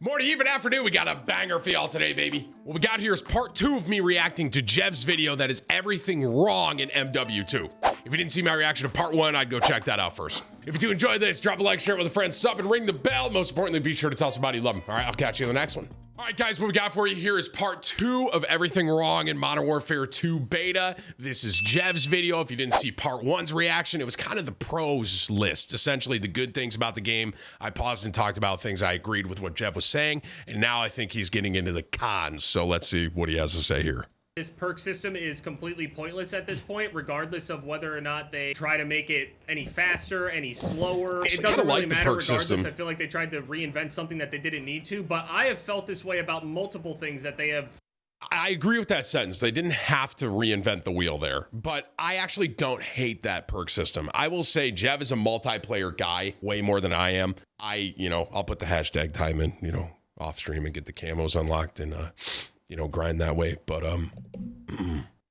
Morning, even afternoon, we got a banger for y'all today, baby. What we got here is part 2 of me reacting to Jev's video that is everything wrong in MW2. If you didn't see my reaction to part 1, I'd go check that out first. If you do enjoy this, drop a like, share it with a friend, sub, and ring the bell. Most importantly, be sure to tell somebody you love them. All right, I'll catch you in the next one. All right, guys, what we got for you here is part 2 of everything wrong in Modern Warfare 2 beta. This is Jev's video. If you didn't see part 1's reaction, it was kind of the pros list, essentially the good things about the game. I paused and talked about things I agreed with what Jev was saying, and now I think he's getting into the cons. So let's see what he has to say here. This perk system is completely pointless at this point, regardless of whether or not they try to make it any faster, any slower. It doesn't really matter regardless. I feel like they tried to reinvent something that they didn't need to, but I have felt this way about multiple things that they have. I agree with that sentence. They didn't have to reinvent the wheel there, but I actually don't hate that perk system. I will say Jev is a multiplayer guy way more than I am. I'll put the hashtag time in, off stream and get the camos unlocked and, grind that way. But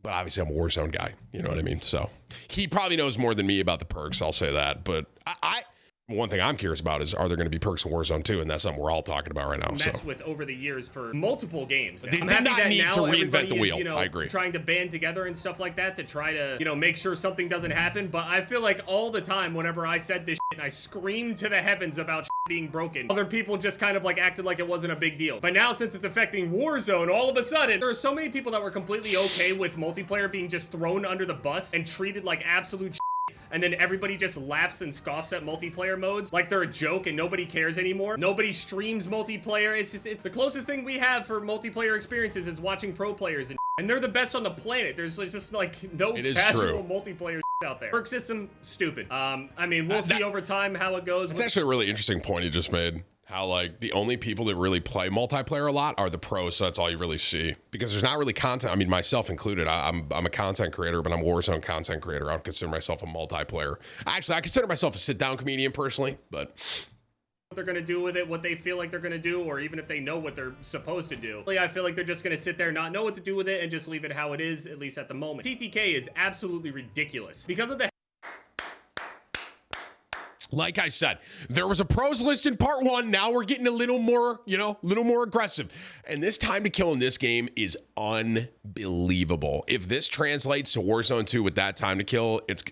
obviously I'm a Warzone guy, you know what I mean? So he probably knows more than me about the perks, I'll say that. But one thing I'm curious about is, are there going to be perks in Warzone 2? And that's something we're all talking about right now. Messed with over the years for multiple games. They did not need to reinvent the wheel. I agree. Trying to band together and stuff like that to try to, make sure something doesn't happen. But I feel like all the time, whenever I said this shit and I screamed to the heavens about shit being broken, other people just kind of like acted like it wasn't a big deal. But now, since it's affecting Warzone, all of a sudden, there are so many people that were completely okay with multiplayer being just thrown under the bus and treated like absolute shit. And then everybody just laughs and scoffs at multiplayer modes like they're a joke and nobody cares anymore. Nobody streams multiplayer. It's the closest thing we have for multiplayer experiences is watching pro players and they're the best on the planet. There's just like no casual multiplayer out there. Perk system, stupid. We'll see over time how it goes. It's actually a really interesting point he just made. How like the only people that really play multiplayer a lot are the pros, so that's all you really see. Because there's not really content, I mean, myself included, I'm a content creator, but I'm a Warzone content creator. I don't consider myself a multiplayer. Actually, I consider myself a sit-down comedian personally, but what they're gonna do with it, what they feel like they're gonna do, or even if they know what they're supposed to do. I feel like they're just gonna sit there, not know what to do with it, and just leave it how it is, at least at the moment. TTK is absolutely ridiculous. Because of the like I said, there was a pros list in part 1. Now we're getting a little more, little more aggressive. And this time to kill in this game is unbelievable. If this translates to Warzone 2 with that time to kill, it's,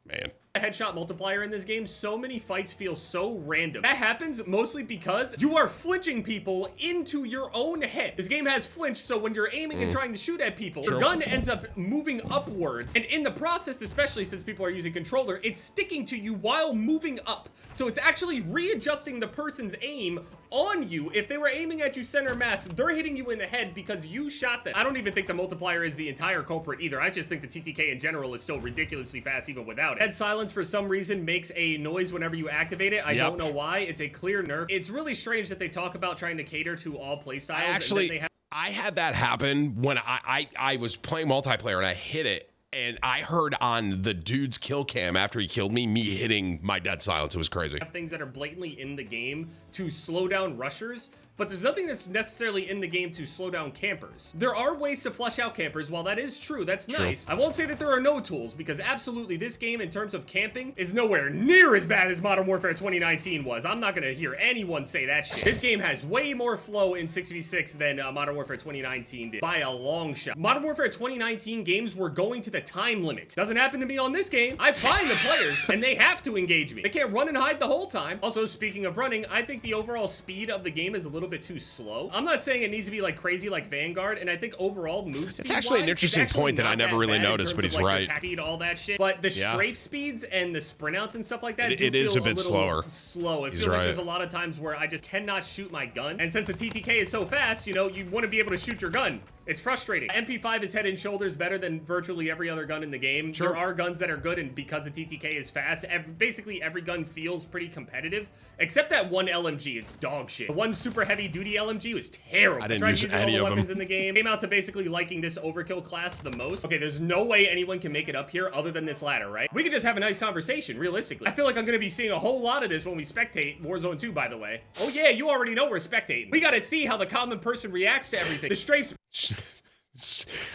man. Headshot multiplier in this game, so many fights feel so random. That happens mostly because you are flinching people into your own head. This game has flinch, so when you're aiming and trying to shoot at people, your gun ends up moving upwards, and in the process, especially since people are using controller, it's sticking to you while moving up. So it's actually readjusting the person's aim on you. If they were aiming at you center mass, they're hitting you in the head because you shot them. I don't even think the multiplier is the entire culprit either. I just think the TTK in general is still ridiculously fast even without it. Head silence for some reason makes a noise whenever you activate it. I don't know why. It's a clear nerf. It's really strange that they talk about trying to cater to all playstyles. Actually, I had that happen when I was playing multiplayer and I hit it. And I heard on the dude's kill cam after he killed me hitting my dead silence. It was crazy. Things that are blatantly in the game to slow down rushers, but there's nothing that's necessarily in the game to slow down campers. There are ways to flush out campers. While that is true, that's nice. I won't say that there are no tools, because absolutely this game in terms of camping is nowhere near as bad as Modern Warfare 2019 was. I'm not gonna hear anyone say that shit. This game has way more flow in 6v6 than Modern Warfare 2019 did, by a long shot. Modern Warfare 2019 games were going to the time limit. Doesn't happen to me on this game. I find the players, and they have to engage me. They can't run and hide the whole time. Also, speaking of running, I think the overall speed of the game is a little bit too slow. I'm not saying it needs to be like crazy like Vanguard, and I think overall move speed, it's actually an interesting point that I never really noticed, but he's right. Attack speed, all that shit. But the strafe speeds and the sprint outs and stuff like that, it is a bit slower. It feels like there's a lot of times where I just cannot shoot my gun, and since the TTK is so fast, you want to be able to shoot your gun. It's frustrating. MP5 is head and shoulders better than virtually every other gun in the game. There are guns that are good, and because the TTK is fast, basically every gun feels pretty competitive, except that one LMG. It's dog shit. The one super heavy duty LMG was terrible. I didn't use any of them. Weapons in the game. Came out to basically liking this overkill class the most. Okay, there's no way anyone can make it up here other than this ladder, right? We could just have a nice conversation, realistically. I feel like I'm gonna be seeing a whole lot of this when we spectate Warzone 2, by the way. Oh yeah, you already know we're spectating. We gotta see how the common person reacts to everything. The strafes.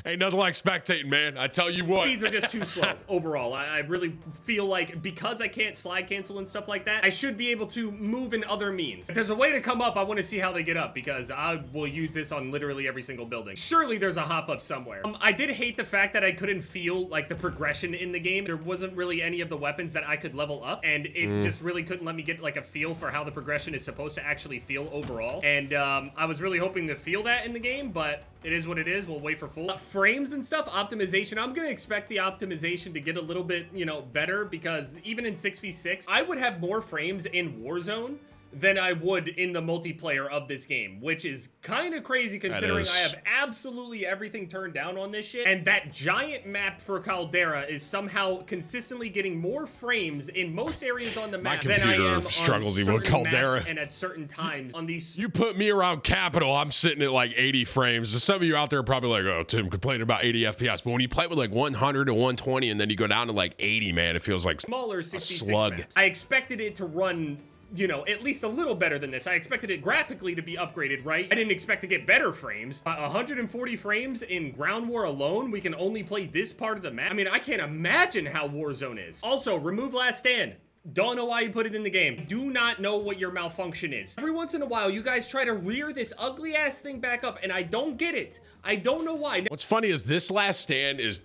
Ain't nothing like spectating, man. I tell you what. Speeds are just too slow overall. I really feel like because I can't slide cancel and stuff like that, I should be able to move in other means. If there's a way to come up, I want to see how they get up because I will use this on literally every single building. Surely there's a hop up somewhere. I did hate the fact that I couldn't feel like the progression in the game. There wasn't really any of the weapons that I could level up, and it just really couldn't let me get like a feel for how the progression is supposed to actually feel overall. And I was really hoping to feel that in the game, but it is what it is. We'll wait for full frames and stuff. Optimization, I'm gonna expect the optimization to get a little bit, you know, better, because even in 6v6, I would have more frames in Warzone than I would in the multiplayer of this game, which is kind of crazy considering I have absolutely everything turned down on this shit. And that giant map for Caldera is somehow consistently getting more frames in most areas on the map than I am struggles on even with certain Caldera. maps and at certain times on these. You put me around Capital, I'm sitting at like 80 frames. Some of you out there are probably like, oh, Tim complaining about 80 FPS. But when you play with like 100 to 120 and then you go down to like 80, man, it feels like smaller a 66 slug. maps. I expected it to run, you know, at least a little better than this. I expected it graphically to be upgraded, right? I didn't expect to get better frames. 140 frames in Ground War alone, we can only play this part of the map. I mean, I can't imagine how Warzone is. Also, remove Last Stand. Don't know why you put it in the game. Do not know what your malfunction is. Every once in a while, you guys try to rear this ugly ass thing back up, and I don't get it. I don't know why. What's funny is this Last Stand is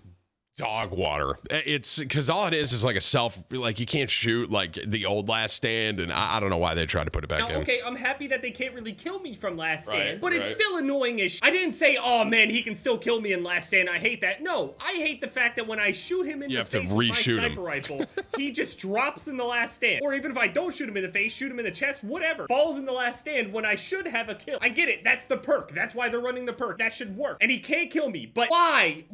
dog water. It's because all it is like a self, like you can't shoot like the old Last Stand, and I don't know why they tried to put it back in. Okay, I'm happy that they can't really kill me from Last Stand, Right, but it's still annoying as I didn't say, oh man, he can still kill me in Last Stand. I hate that. No, I hate the fact that when I shoot him in the face with my sniper rifle, he just drops in the Last Stand. Or even if I don't shoot him in the face, shoot him in the chest, whatever, falls in the Last Stand when I should have a kill. I get it. That's the perk. That's why they're running the perk. That should work. And he can't kill me. But why?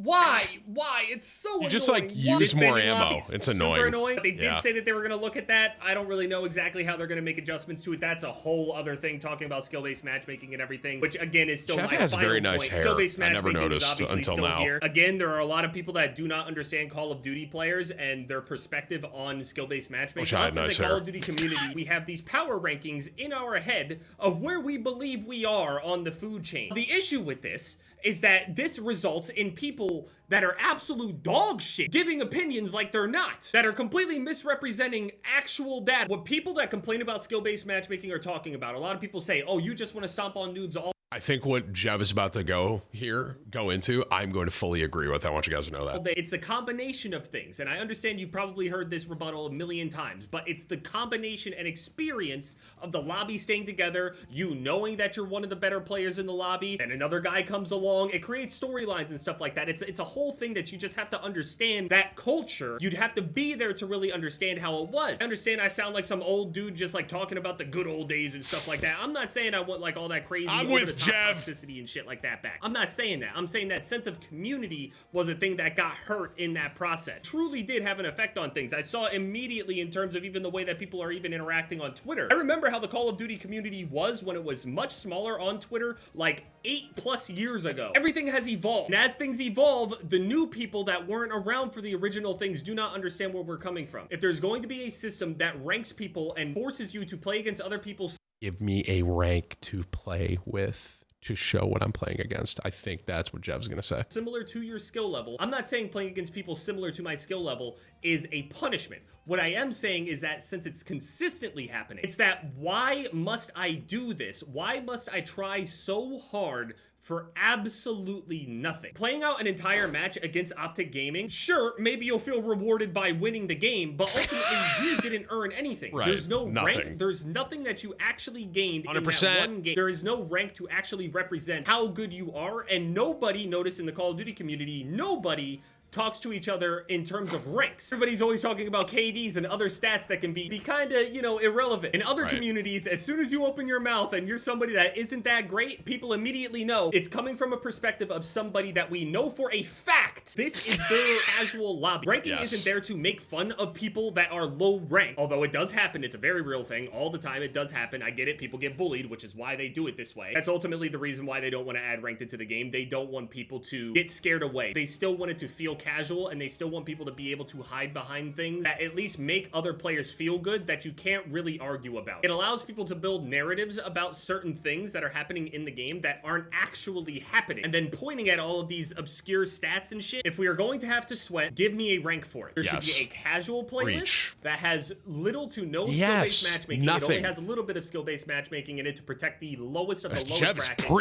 It's so annoying. You just like use more ammo. It's annoying. Super annoying. They did say that they were going to look at that. I don't really know exactly how they're going to make adjustments to it. That's a whole other thing, talking about skill-based matchmaking and everything, which again is still Jeff my has final very nice point. hair. Skill-based I never matchmaking is noticed obviously until still now. here. Again, there are a lot of people that do not understand Call of Duty players and their perspective on skill-based matchmaking. Us as a Call of Duty community, we have these power rankings in our head of where we believe we are on the food chain. The issue with this is that this results in people that are absolute dog shit giving opinions like they're not, that are completely misrepresenting actual data. What people that complain about skill-based matchmaking are talking about. A lot of people say, oh, you just want to stomp on noobs all I think what Jeff is about to go into, I'm going to fully agree with. I want you guys to know that. It's a combination of things, and I understand you've probably heard this rebuttal a million times, but it's the combination and experience of the lobby staying together, you knowing that you're one of the better players in the lobby, and another guy comes along. It creates storylines and stuff like that. It's a whole thing that you just have to understand that culture. You'd have to be there to really understand how it was. I understand I sound like some old dude just like talking about the good old days and stuff like that. I'm not saying I want like all that crazy I'm with Jeff. Toxicity and shit like that back. I'm not saying that. I'm saying that sense of community was a thing that got hurt in that process. Truly did have an effect on things. I saw immediately in terms of even the way that people are even interacting on Twitter. I remember how the Call of Duty community was when it was much smaller on Twitter like 8+ years ago. Everything has evolved. And as things evolve, the new people that weren't around for the original things do not understand where we're coming from. If there's going to be a system that ranks people and forces you to play against other people, give me a rank to play with to show what I'm playing against. I think that's what Jeff's gonna say. Similar to your skill level. I'm not saying playing against people similar to my skill level is a punishment. What I am saying is that since it's consistently happening, it's that why must I do this? Why must I try so hard for absolutely nothing? Playing out an entire match against Optic Gaming, sure, maybe you'll feel rewarded by winning the game, but ultimately you didn't earn anything. Right. There's no rank. There's nothing that you actually gained 100%. In that one game. There is no rank to actually represent how good you are, and nobody, notice in the Call of Duty community, nobody talks to each other in terms of ranks. Everybody's always talking about KDs and other stats that can be kind of, you know, irrelevant. In other communities, as soon as you open your mouth and you're somebody that isn't that great, people immediately know it's coming from a perspective of somebody that we know for a fact this is their casual lobby. Ranking isn't there to make fun of people that are low rank, although it does happen. It's a very real thing all the time. It does happen. I get it. People get bullied, which is why they do it this way. That's ultimately the reason why they don't want to add ranked into the game. They don't want people to get scared away. They still want it to feel casual and they still want people to be able to hide behind things that at least make other players feel good that you can't really argue about. It allows people to build narratives about certain things that are happening in the game that aren't actually happening, and then pointing at all of these obscure stats and shit. If we are going to have to sweat, give me a rank for it. There should be a casual playlist that has little to no skill-based matchmaking. It only has a little bit of skill-based matchmaking in it to protect the lowest of the lowest bracket for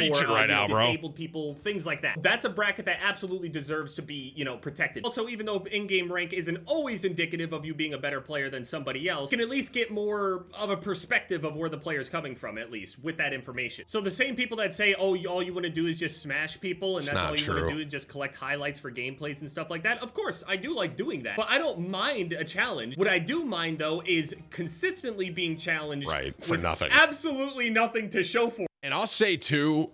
disabled people, things like that. That's a bracket that absolutely deserves to be, you know, protected. Also, even though in-game rank isn't always indicative of you being a better player than somebody else, you can at least get more of a perspective of where the player's coming from, at least, with that information. So the same people that say, oh, all you want to do is just smash people, and that's all you want to do is just collect highlights for gameplays and stuff like that. Of course, I do like doing that, but I don't mind a challenge. What I do mind, though, is consistently being challenged for nothing. Absolutely nothing to show for. And I'll say, too,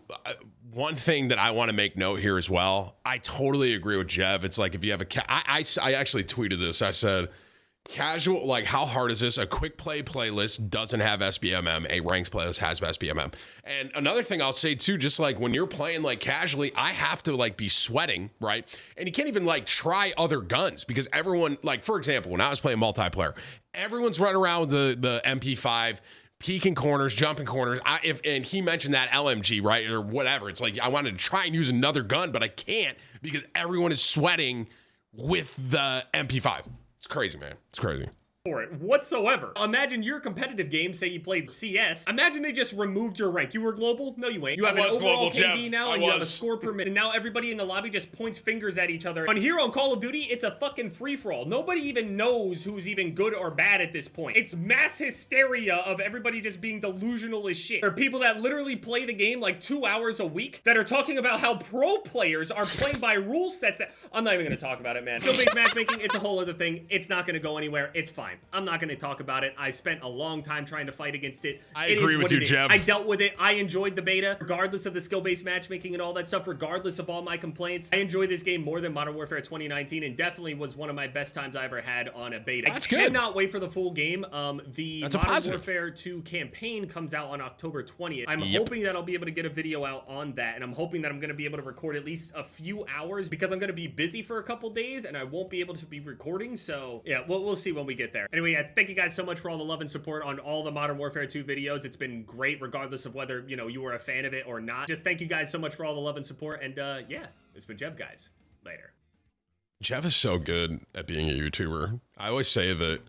one thing that I want to make note here as well, I totally agree with Jev. It's like if you have I actually tweeted this. I said, casual, like, how hard is this? A quick play playlist doesn't have SBMM. A ranks playlist has SBMM. And another thing I'll say, too, just like when you're playing like casually, I have to like be sweating, right? And you can't even like try other guns because everyone, like, for example, when I was playing multiplayer, everyone's running around with the MP5, peeking corners, jumping corners. And he mentioned that LMG, right? Or whatever. It's like I wanted to try and use another gun, but I can't because everyone is sweating with the MP5. It's crazy, man. It's crazy. For it whatsoever. Imagine your competitive game, say you played CS. Imagine they just removed your rank. You were global? No, you ain't. You have an overall KD now, and you have a score per minute. And now everybody in the lobby just points fingers at each other. On here on Call of Duty, it's a fucking free-for-all. Nobody even knows who's even good or bad at this point. It's mass hysteria of everybody just being delusional as shit. There are people that literally play the game like 2 hours a week that are talking about how pro players are playing by rule sets that... I'm not even gonna talk about it, man. Skill-based matchmaking, it's a whole other thing. It's not gonna go anywhere. It's fine. I'm not going to talk about it. I spent a long time trying to fight against it. I agree with you, Jeff. I dealt with it. I enjoyed the beta, regardless of the skill-based matchmaking and all that stuff, regardless of all my complaints. I enjoyed this game more than Modern Warfare 2019 and definitely was one of my best times I ever had on a beta. That's I cannot wait for the full game. The Modern positive. Warfare 2 campaign comes out on October 20th. I'm hoping that I'll be able to get a video out on that, and I'm hoping that I'm going to be able to record at least a few hours because I'm going to be busy for a couple days and I won't be able to be recording. So yeah, we'll see when we get there. Anyway, thank you guys so much for all the love and support on all the Modern Warfare 2 videos. It's been great regardless of whether, you know, you were a fan of it or not. Just thank you guys so much for all the love and support. And yeah, it's been Jev, guys. Later. Jeff is so good at being a YouTuber. I always say that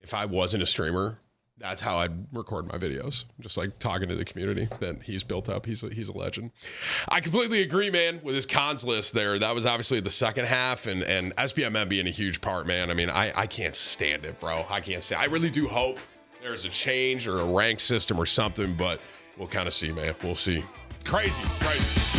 if I wasn't a streamer, that's how I'd record my videos. Just like talking to the community that he's built up. He's a legend. I completely agree, man, with his cons list there. That was obviously the second half and SBMM being a huge part, man. I mean, I can't stand it, bro. I can't stand it. I really do hope there's a change or a rank system or something, but we'll kind of see, man. We'll see. Crazy, crazy.